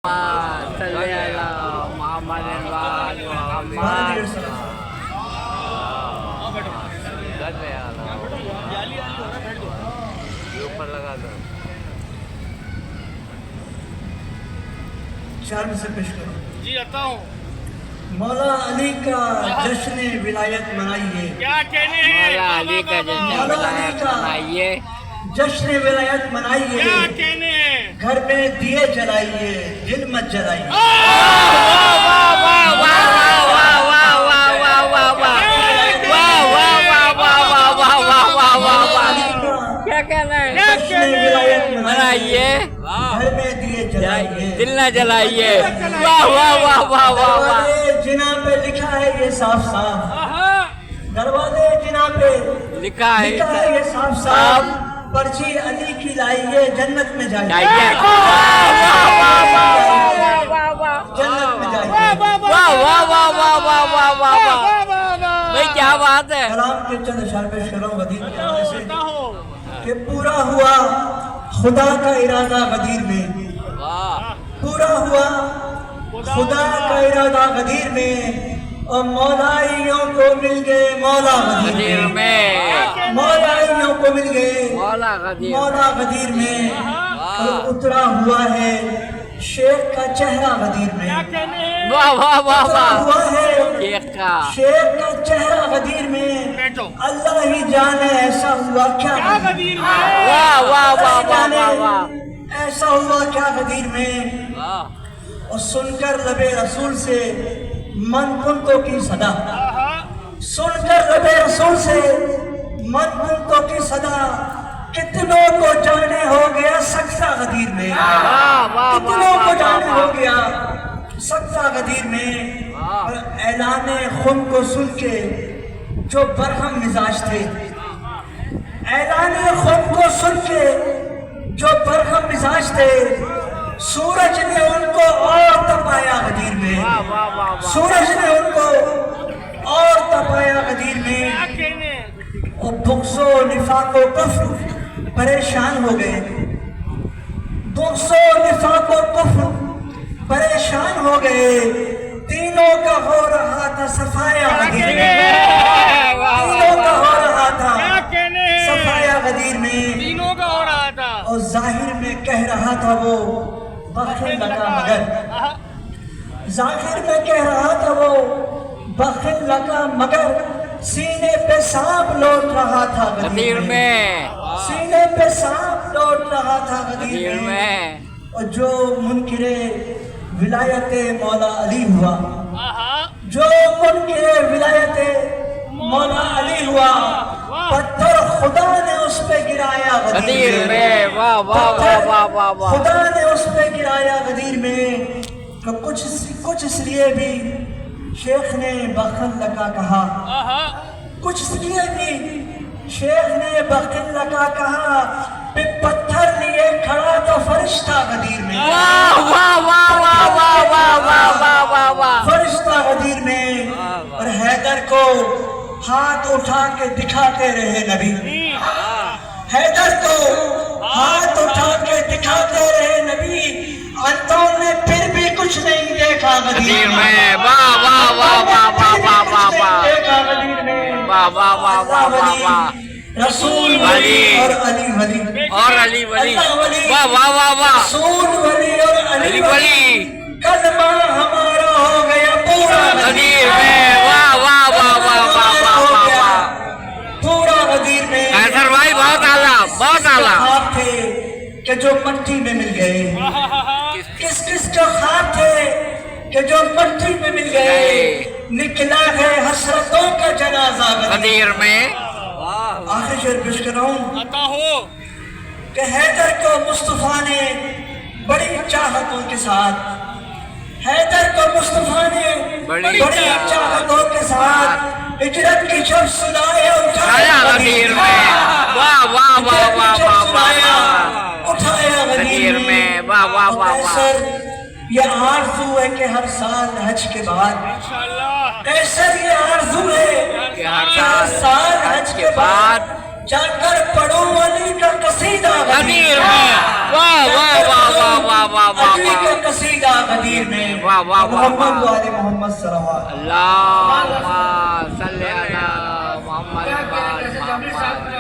صلی اللہ محمد محمد اوپر لگا دو چار میں سے پیش کرو جی آتا ہوں مولا علی کا جشن ولایت منائیے کیا کہنے ہیں مولا علی کا جشن ولایت منائیے جشن ولایت منائیے کیا کہنے ہیں گھر میں دیے جلائیے دل مت جلائیے کیا کہنا ہے جشن ولایت منائیے گھر میں دیے جلائیے دل نہ جلائیے واہ واہ واہ واہ واہ واہ دروازے جنا پہ لکھا ہے یہ صاف صاف دروازے جنا پہ لکھا ہے یہ صاف صاف پرچی علی کی لائیے جنت میں جائیے جنت میں جائیے واہ واہ واہ واہ واہ واہ واہ واہ بھائی کیا بات ہے کلام کے چند اشعار پیش کر رہا ہوں غدیر کے حوالے سے کہ پورا ہوا خدا کا ارادہ غدیر میں واہ پورا ہوا خدا کا ارادہ غدیر میں اور مولائیوں کو مل گئے مولا غدیر غدیر میں مولائیوں کو مل گئے مولا غدیر مولا غدیر میں اور اترا ہوا ہے شیخ کا چہرہ غدیر میں واہ واہ واہ اترا واہ ہوا ہے شیخ کا شیخ کا چہرہ غدیر میں اللہ ہی جانے ایسا ہوا کیا غدیر میں واہ واہ واہ واہ واہ واہ ایسا ہوا کیا غدیر میں واہ اور سن کر لب رسول سے من کنتوں کی صدا سن کر لب رسول سے من کنتوں کی صدا کتنوں کو جانے ہو گیا سکسا غدیر میں کتنوں کو جانے ہو گیا سکسا غدیر میں اور اعلان خون کو سن کے جو برہم مزاج تھے اعلان خون کو سن کے جو برہم مزاج تھے سورج نے ان کو اور تپایا غدیر میں سورج نے ان کو اور تپایا غدیر میں اور بغض و نفاق و کفر پریشان ہو گئے بغض و نفاق و کفر پریشان ہو گئے تینوں کا ہو رہا تھا صفایا غدیر میں تینوں کا ہو رہا تھا صفایا غدیر میں تینوں کا ہو رہا تھا اور ظاہر میں کہہ رہا تھا وہ بخل لگا مگر ظاہر میں کہہ رہا تھا وہ بخل لگا مگر سینے پہ سانپ لوٹ رہا تھا غدیر میں سینے پہ سانپ لوٹ رہا تھا غدیر غدیر میں میں اور جو منکر ولایت مولا علی ہوا جو منکر ولایت مولا علی ہوا پتھر خدا نے اس پہ گرایا غدیر میں واہ واہ واہ واہ واہ واہ خدا نے اس پہ گرایا غدیر میں کہ کچھ اس لیے بھی شیخ نے بخل لگا کہا کچھ اس لیے بھی شیخ نے بخل لگا کہا کہ پتھر لیے کھڑا تو فرشتہ غدیر میں واہ واہ واہ واہ واہ واہ واہ واہ واہ واہ فرشتہ غدیر میں اور حیدر کو ہاتھ اٹھا کے دکھاتے رہے نبی حیدر کو ہاتھ اٹھا کے دکھاتے رہے نبی انتوں نے پھر بھی کچھ نہیں دیکھا غدیر میں واہ واہ واہ واہ واہ واہ واہ واہ دیکھا غدیر میں واہ واہ واہ واہ واہ واہ رسول ولی اور علی ولی اور علی ولی اللہ ولی واہ واہ واہ واہ رسول ولی اور علی علی ولی ولی کلمہ ہمارا ہو گیا پورا غدیر میں واہ واہ واہ واہ واہ واہ واہ واہ پورا غدیر میں حیدر بھائی بہت اعلیٰ بہت اعلیٰ خواب تھے کہ جو مٹی میں مل گئے کس کس کے خواب تھے کہ جو مٹی میں مل گئے نکلا ہے حسرتوں کا جنازہ غدیر میں آخر شعر پیش کر رہا ہوں آتا ہو کہ حیدر کو مصطفیٰ نے بڑی چاہتوں کے ساتھ حیدر کو مصطفیٰ نے بڑی چاہتوں کے ساتھ ہجرت کی جب سنایا اٹھایا غدیر میں واہ واہ واہ واہ واہ واہ اٹھایا غدیر میں واہ واہ واہ واہ یہ آرزو ہے کہ ہر سال حج کے بعد انشاءاللہ کیسر یہ آرزو ہے کہ ہر کہ ہر سال حج کے بعد جا کر پڑھو علی کا قصیدہ غدیر میں واہ واہ واہ واہ واہ واہ علی کا قصیدہ واہ واہ واہ محمد واہ وآل محمد صلوات اللہم صلی علی محمد وآل محمد